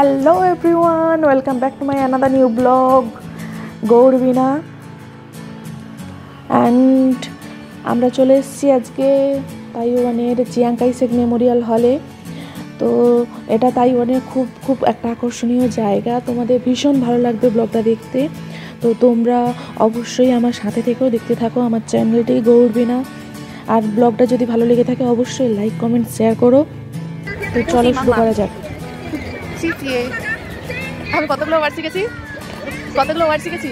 Hello everyone, welcome back to my another new blog, গৌরবীনা। And আমরা চলে এসেছি আজকে তাইওয়ানের চিয়াং কাই শেক মেমোরিয়াল হলে। তো এটা তাইওয়ানের খুব একটা আকর্ষণীয় জায়গা, তোমাদের ভীষণ ভালো লাগবে ব্লগটা দেখতে। তো তোমরা অবশ্যই আমার সাথে থেকেও দেখতে থাকো আমার চ্যানেলটি গৌরবীনা। আর ব্লগটা যদি ভালো লেগে থাকে অবশ্যই লাইক কমেন্ট শেয়ার করো। তো চলো শুরু করা যাক। আমি কতগুলো ওয়ার্ড শিখেছি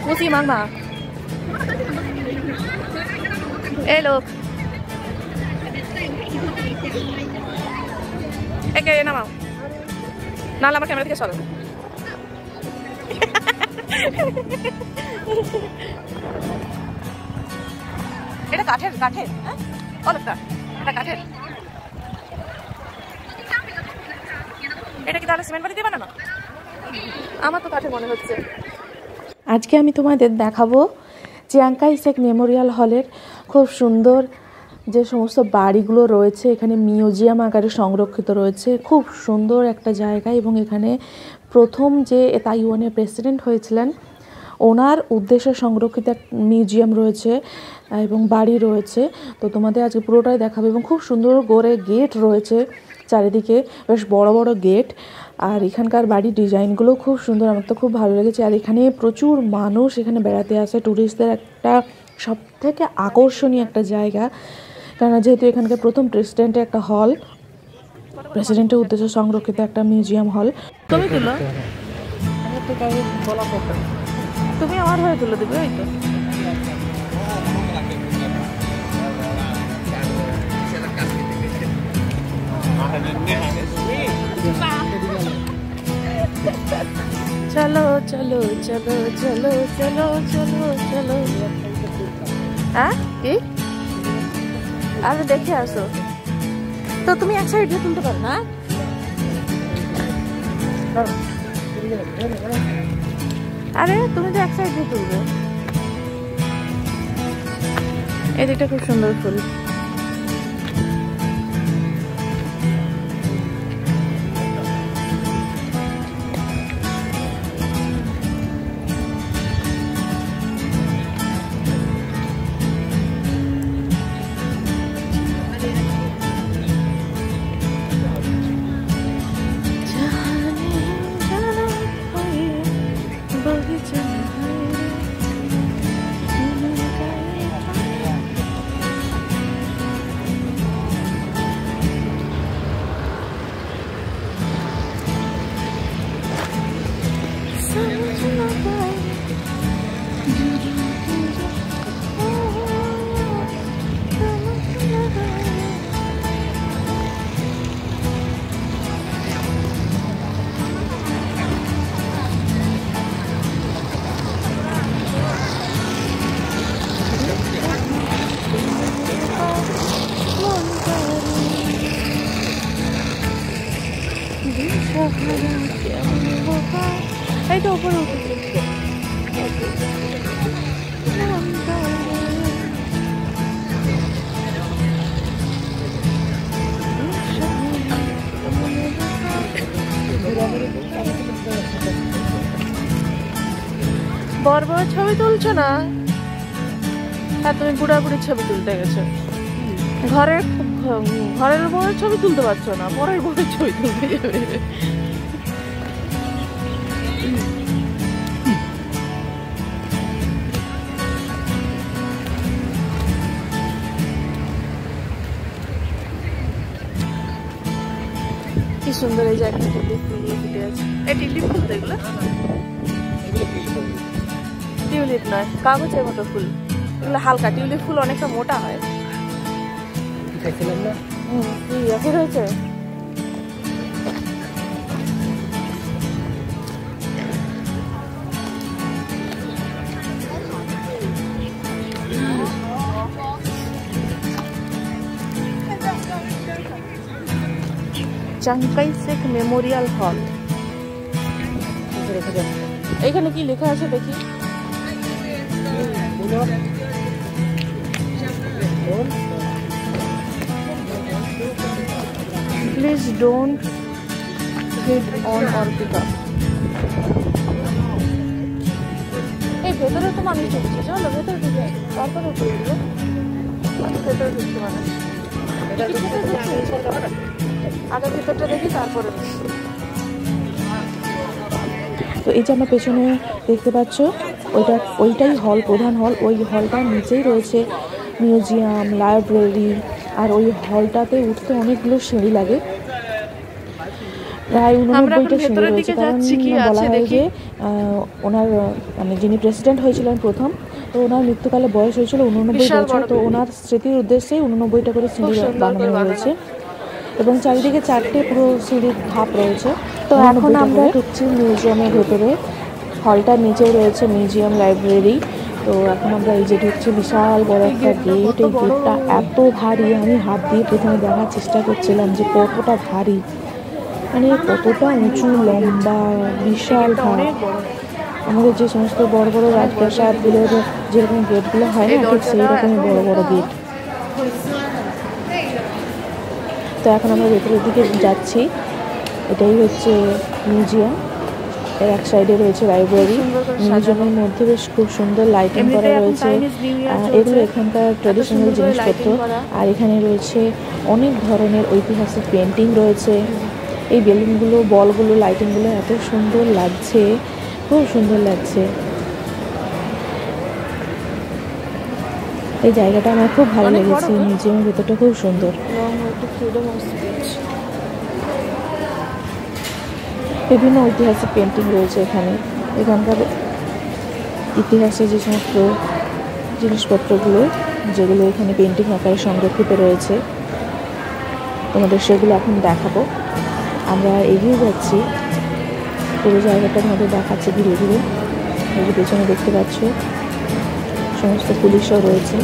কুচি মাংমা এই লোক একে নামাও, নাহলে আমার ক্যামেরা থেকে সরো। এটা কাঠের হ্যাঁ অনেকটা, এটা কাঠের। এটা কি তাহলে সিমেন্ট বাড়ি দিয়ে বানানো? আমার তো কাঠে মনে হচ্ছে। আজকে আমি তোমাদের দেখাবো চিয়াং কাই শেক মেমোরিয়াল হলের খুব সুন্দর যে সমস্ত বাড়িগুলো রয়েছে, এখানে মিউজিয়াম আকারে সংরক্ষিত রয়েছে। খুব সুন্দর একটা জায়গা এবং এখানে প্রথম যে তাইওয়ানের প্রেসিডেন্ট হয়েছিলেন ওনার উদ্দেশ্যে সংরক্ষিত এক মিউজিয়াম রয়েছে এবং বাড়ি রয়েছে। তো তোমাদের আজকে পুরোটাই দেখাবো এবং খুব সুন্দর গড়ে গেট রয়েছে চারিদিকে, বেশ বড় বড় গেট। আর এখানকার বাড়ির ডিজাইনগুলো খুব সুন্দর, আমার তো খুব ভালো লেগেছে। আর এখানে প্রচুর মানুষ এখানে বেড়াতে আসে, ট্যুরিস্টদের একটা সব থেকে আকর্ষণীয় একটা জায়গা। কেননা যেহেতু এখানকার প্রথম প্রেসিডেন্টের একটা হল, প্রেসিডেন্টের উদ্দেশ্যে সংরক্ষিত একটা মিউজিয়াম হল। তুমি তুলো, তুমি আমার হয়ে তুলে দেবে। এই তো চলো চলো চলো চলো চলো চলো চলো। হ্যাঁ কি আরে দেখে আসো তো, তুমি এক সাইড দিয়ে তুলতে পারো না? আরে তুমি তো এক সাইড দিয়ে তুলবে। এই দিকটা খুব সুন্দর ফুল। এই তো উপরে উঠেছে। বড় বড় ছবি তুলছো না? হ্যাঁ তুমি বুড়া বুড়ির ছবি তুলতে গেছো, ঘরের বউয়ের ছবি তুলতে পারছো না, পরের বউয়ের ছবি তুলতে যাবে। কি সুন্দর এই জায়গাটা, টিউলিপ ফুলগুলো ফুটে আছে। এই টিউলিপ ফুল তো, এগুলো টিউলিপ নয়, কাগজের মতো ফুল। এগুলো হালকা, টিউলিপ ফুল অনেকটা মোটা হয়। কি এখন হয়েছে? চিয়াং কাই শেক মেমোরিয়াল হল। এখানে কি লেখা আছে দেখি? Please don't hit on or pick up. এই ভেতরে তো মানুষ ঢুকছে, চলো ভেতরে ঢুকে তারপরে উপরে উঠবো। ভেতরে ঢুকছে মানুষ, আগে ভেতরটা দেখি তারপরে। তো এই যে আমার পেছনে দেখতে পাচ্ছ ওইটাই হল, প্রধান হল। ওই হলটার নিচেই রয়েছে মিউজিয়াম, লাইব্রেরি। আর ওই হলটাতে উঠতে অনেকগুলো সিঁড়ি লাগে, প্রায় 89টা সিঁড়ি রয়েছে। কারণ বলা হয় যে ওনার মানে যিনি প্রেসিডেন্ট হয়েছিলেন প্রথম, তো ওনার মৃত্যুকালে বয়স হয়েছিল 89 বছর। তো ওনার স্মৃতির উদ্দেশ্যে 89টা করে সিঁড়ি বানানো হয়েছে এবং চারিদিকে 4টে পুরো সিঁড়ির ধাপ রয়েছে। তো এখন আমরা ঢুকছি মিউজিয়ামের ভেতরে। হলটার নিচেও রয়েছে মিউজিয়াম, লাইব্রেরি। তো এখন আমরা এই যে ঢুকছি, বিশাল বড় একটা গেট। এই গেটটা এত ভারী, আমি হাত দিয়ে প্রথমে দেখার চেষ্টা করছিলাম যে কতটা ভারী, মানে কতটা উঁচু, লম্বা, বিশাল ভারী। আমাদের যে সমস্ত বড় বড় রাজপ্রাসাদগুলোর যেরকম গেটগুলো হয় না, ঠিক সেই রকমই বড় বড় গেট। তো এখন আমরা ভেতরের দিকে যাচ্ছি। এটাই হচ্ছে মিউজিয়াম, এর এক সাইডে রয়েছে লাইব্রেরি। মিউজিয়ামের মধ্যে বেশ খুব সুন্দর লাইটিং করা রয়েছে। এগুলো এখানকার ট্র্যাডিশনাল জিনিসপত্র। আর এখানে রয়েছে অনেক ধরনের ঐতিহাসিক পেন্টিং রয়েছে। এই বেলুনগুলো, বলগুলো, লাইটিংগুলো এত সুন্দর লাগছে, খুব সুন্দর লাগছে। এই জায়গাটা আমার খুব ভালো লেগেছে। মিউজিয়ামের ভেতরটা খুব সুন্দর। বিভিন্ন ঐতিহাসিক পেন্টিং রয়েছে এখানে। এখানকার ইতিহাসে যে সমস্ত জিনিসপত্রগুলো, যেগুলো এখানে পেন্টিং আকারে সংরক্ষিত রয়েছে, তোমাদের সেগুলো এখন দেখাবো। আমরা এগিয়ে যাচ্ছি, পুরো জায়গাটা আমাদের দেখাচ্ছে ধীরে ধীরে। এই যে পেছনে দেখতে পাচ্ছ সমস্ত পুলিশও রয়েছে।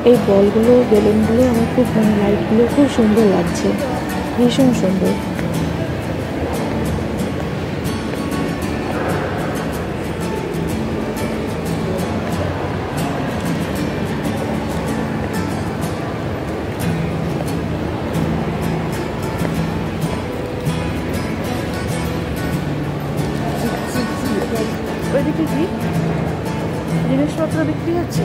এই বলগুলো, বেলুনগুলো আমার খুব, মানে লাইটগুলো খুব সুন্দর লাগছে, ভীষণ সুন্দর। ওইদিকে কি জিনিসপত্র বিক্রি হচ্ছে?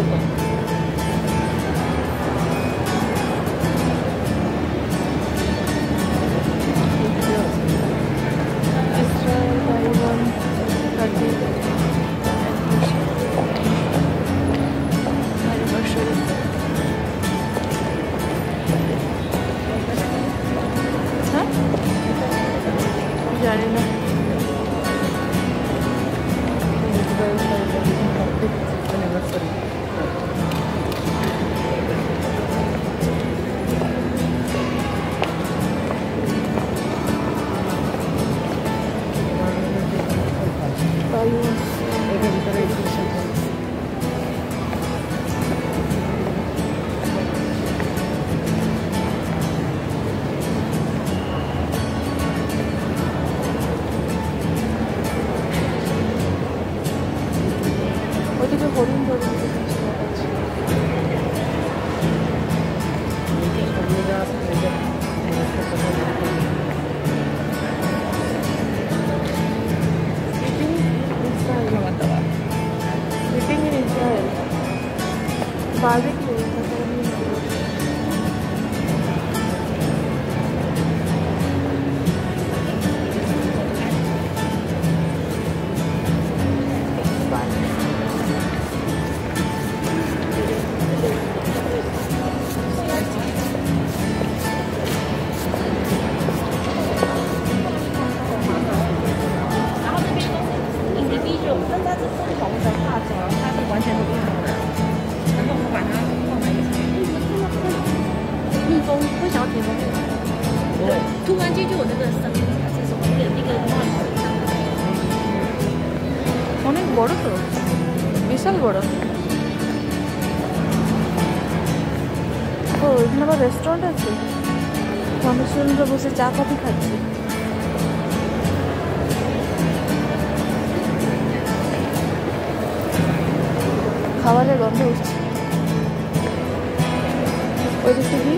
জানি না। ওইদিকে হরিণ ধরিণ eating in Israel. Barbecue. অনেক বড় তো, বিশাল বড়। ও এখানে আবার রেস্টুরেন্ট আছে, মানুষজনরা বসে চা কফি খাচ্ছে। খাবারের গন্ধ উঠছে। ওই দিকটা কি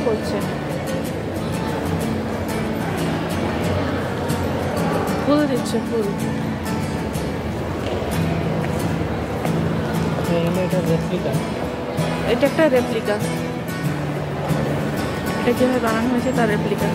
করছে। ফুল দিচ্ছে, ফুল। এটা একটা রেপ্লিকা, এটা যেভাবে বানানো হয়েছে তার রেপ্লিকা।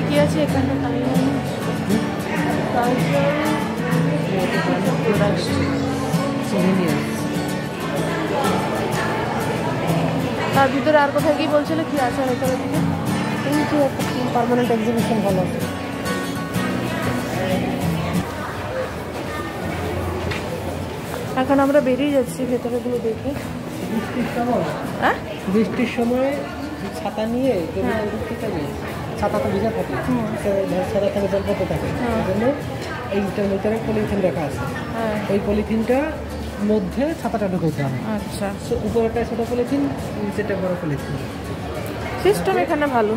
কি আছে এখানে? তার ভিতরে আর কোথায় কি বলছিল কি আছে ভেতরের দিকে? পার্মানেন্ট এক্সিবিশন হল আছে। এখন আমরা বেরিয়ে যাচ্ছি ভেতরেগুলো দেখে। হ্যাঁ, বৃষ্টির সময় ছাতা নিয়ে ছাতা তো ভিজা থাকে, ছাতা থেকে জল পড়তে থাকে, এই জন্য এইটার ভিতরে পলিথিন রাখা আছে। ওই পলিথিনটার মধ্যে ছাতাটা ঢুকতে হবে। আচ্ছা, উপরেটা ছোট পলিথিন, নিচেটা বড় পলিথিন। সিস্টেম এখানে ভালো।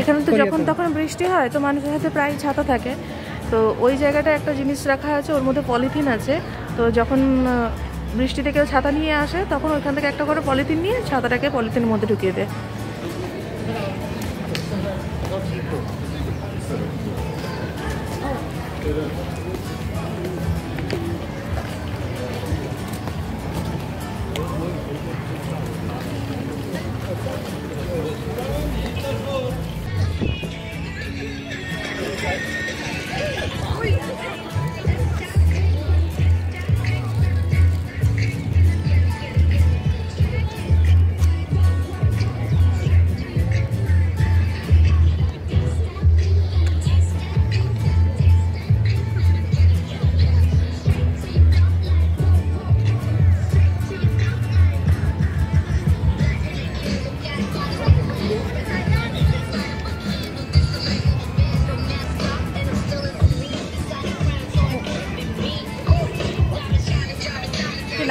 এখানে তো যখন তখন বৃষ্টি হয় তো মানুষের হাতে প্রায় ছাতা থাকে, তো ওই জায়গাটা একটা জিনিস রাখা আছে, ওর মধ্যে পলিথিন আছে। তো যখন বৃষ্টিতে কেউ ছাতা নিয়ে আসে তখন ওইখান থেকে একটা করে পলিথিন নিয়ে ছাতাটাকে পলিথিনের মধ্যে ঢুকিয়ে দেয়।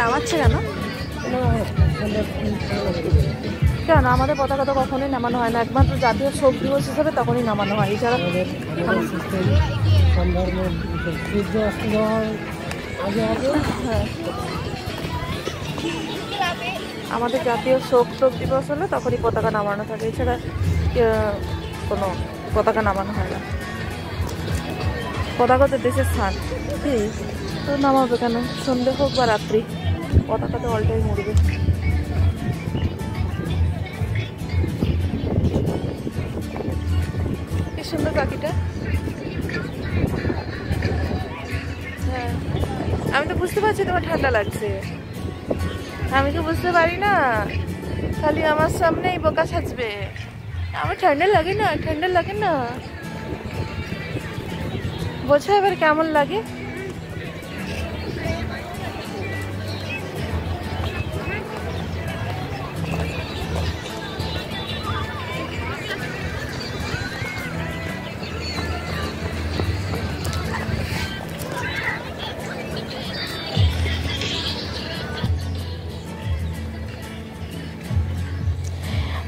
নামাচ্ছে কেন? কেন আমাদের পতাকা তো কখনোই নামানো হয় না, একমাত্র জাতীয় শোক দিবস হিসাবে তখনই নামানো হয়, এছাড়া হ্যাঁ। আমাদের জাতীয় শোক দিবস হলে তখনই পতাকা নামানো থাকে, এছাড়া কোনো পতাকা নামানো হয় না। পতাকা তো দেশের স্থান, কি তো নামাবে কেন? সন্ধে হোক বা রাত্রি, পতাকা তো অল টাইম উড়বে। কি সুন্দর পাখিটা। হ্যাঁ, আমি তো বুঝতে পারছি তোমার ঠান্ডা লাগছে, আমি তো বুঝতে পারি না, খালি আমার সামনেই বোকা সাজবে। আমার ঠান্ডা লাগে না, ঠান্ডা লাগে না, বোঝা এবার কেমন লাগে।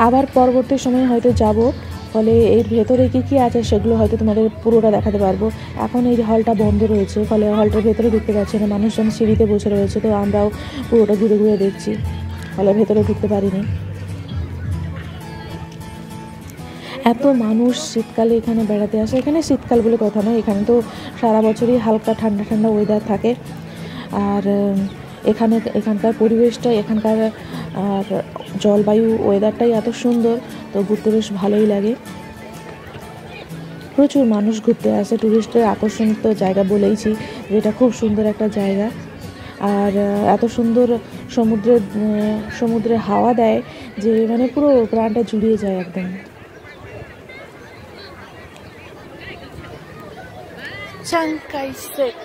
আবার পরবর্তী সময়ে হয়তো যাব, ফলে এর ভেতরে কী কী আছে সেগুলো হয়তো তোমাদের পুরোটা দেখাতে পারবো। এখন এই হলটা বন্ধ রয়েছে, ফলে হলটার ভেতরে ঢুকতে পারছি না, মানুষজন সিঁড়িতে বসে রয়েছে, তো আমরাও পুরোটা ঘুরে ঘুরে দেখছি, ফলে ভেতরে ঢুকতে পারিনি। এত মানুষ শীতকালে এখানে বেড়াতে আসে। এখানে শীতকাল বলে কথা নয়, এখানে তো সারা বছরই হালকা ঠান্ডা ঠান্ডা ওয়েদার থাকে। আর এখানকার পরিবেশটা, এখানকার আর জলবায়ু, ওয়েদারটাই এত সুন্দর, তো ঘুরতে বেশ ভালোই লাগে। প্রচুর মানুষ ঘুরতে আসে, টুরিস্টের আকর্ষণিত জায়গা বলেইছি, যেটা খুব সুন্দর একটা জায়গা। আর এত সুন্দর সমুদ্রে হাওয়া দেয় যে মানে পুরো প্রাণটা জুড়িয়ে যায় একদম। চাং কাই শেক।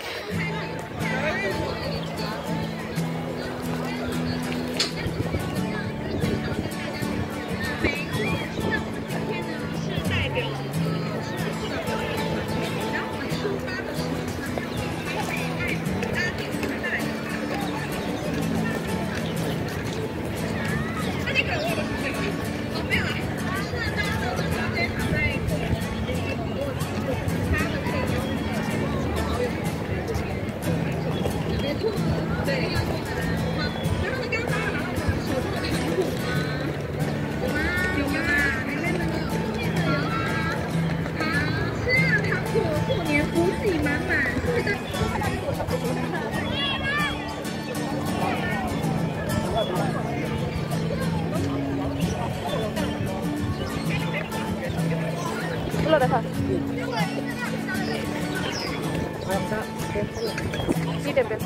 দেখা কি temple.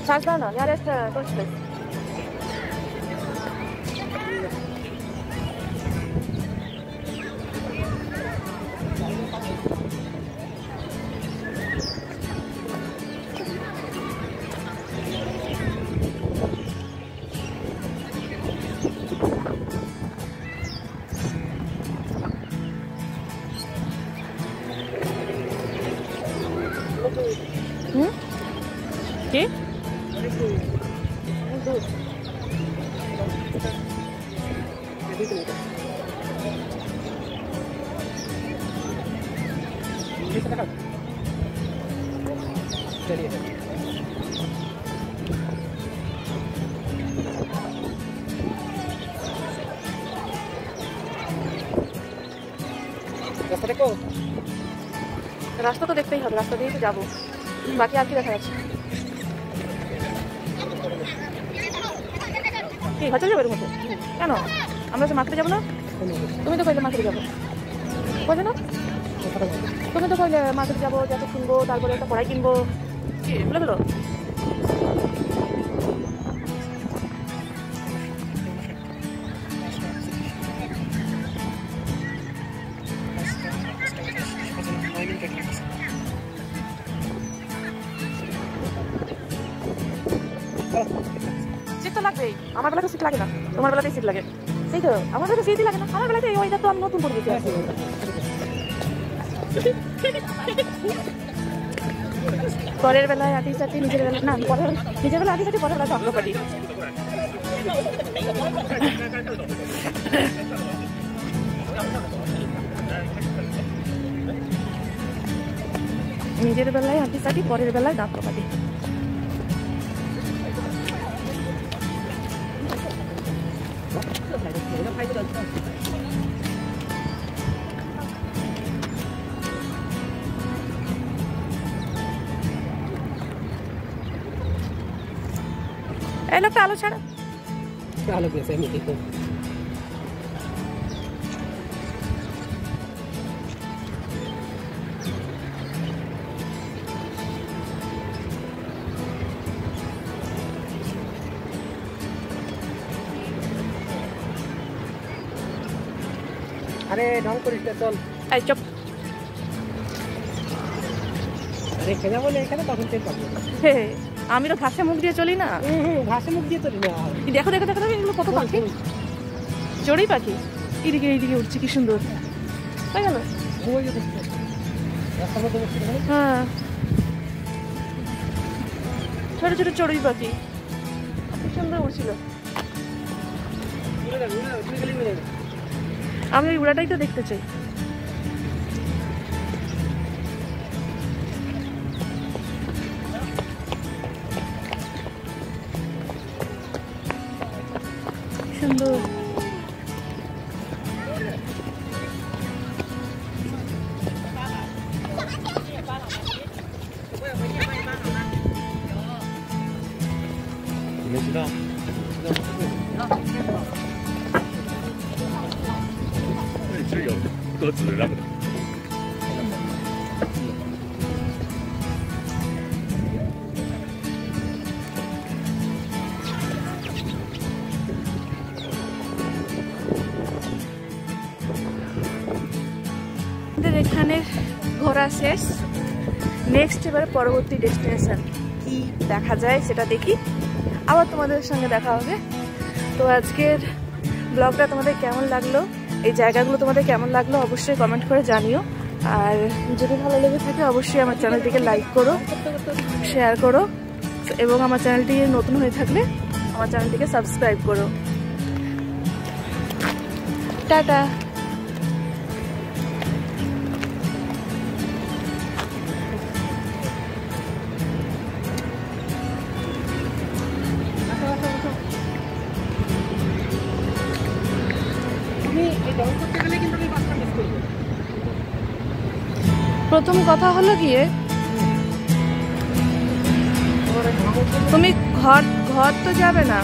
Santana, nearest tourist place. ¿Qué? चलिए रास्ता देखो, রাস্তা তো দেখতেই হবে, রাস্তা দিয়েই তো যাবো, বাকি আর কি দেখা যাচ্ছে। কি হচ্ছে যাবে এর মধ্যে? কেন আমরা যে মার্কেটে যাবো না? তুমি তো কইলে মার্কেটে যাবো, বলে না? তুমি তো কইলে মার্কেটে যাবো, যাতে কিনবো, তারপরে একটা কড়াই কিনবো, কি বলে দিল? সিট তো লাগবেই, আমার বেলাতে সিট লাগে না, তোমার বেলাতেই সিট লাগে। সেই তো আমার বেলাতে সিটই লাগে না, আমার বেলাতে এই ওয়েদার তো আমি নতুন পড়ে গেছি। পরের বেলায় আটি চাটি, নিজের বেলা না, নিজের বেলা আটি চাটি, পরের বেলা চক্রপাটি। নিজের বেলায় আটি চাটি, পরের বেলায় চক্রপাটি। এই লোকটা আলো ছাড়া, আলো পেয়েছে আমি দেখো। আরে ঢং করিস না, চল। এই চুপ। আরে খেলা বলে এখানে তখন চেক করবো। হে, আমি তো ঘাসে মুখ দিয়ে চলি না। ঘাসে মুখ দিয়ে চলি না। দেখো দেখো দেখো দেখো, এগুলো কত পাখি, চড়ুই পাখি। এদিকে এইদিকে উঠছে, কি সুন্দর। তাই গেল। হ্যাঁ, ছোট ছোট চড়ুই পাখি কি সুন্দর উঠছিল। আমি ওই উড়াটাই তো দেখতে চাই। সুন্দর।你们知道？那里是有鸽子的那个。এখানে ঘোরা শেষ। নেক্সট এবার পরবর্তী ডেস্টিনেশন কি দেখা যায় সেটা দেখি, আবার তোমাদের সঙ্গে দেখা হবে। তো আজকের ব্লগটা তোমাদের কেমন লাগলো, এই জায়গাগুলো তোমাদের কেমন লাগলো অবশ্যই কমেন্ট করে জানিও। আর যদি ভালো লেগে থাকে অবশ্যই আমার চ্যানেলটিকে লাইক করো, শেয়ার করো, এবং আমার চ্যানেলটি নতুন হয়ে থাকলে আমার চ্যানেলটিকে সাবস্ক্রাইব করো। টাটা। প্রথম কথা হলো গিয়ে তুমি ঘর তো যাবে না,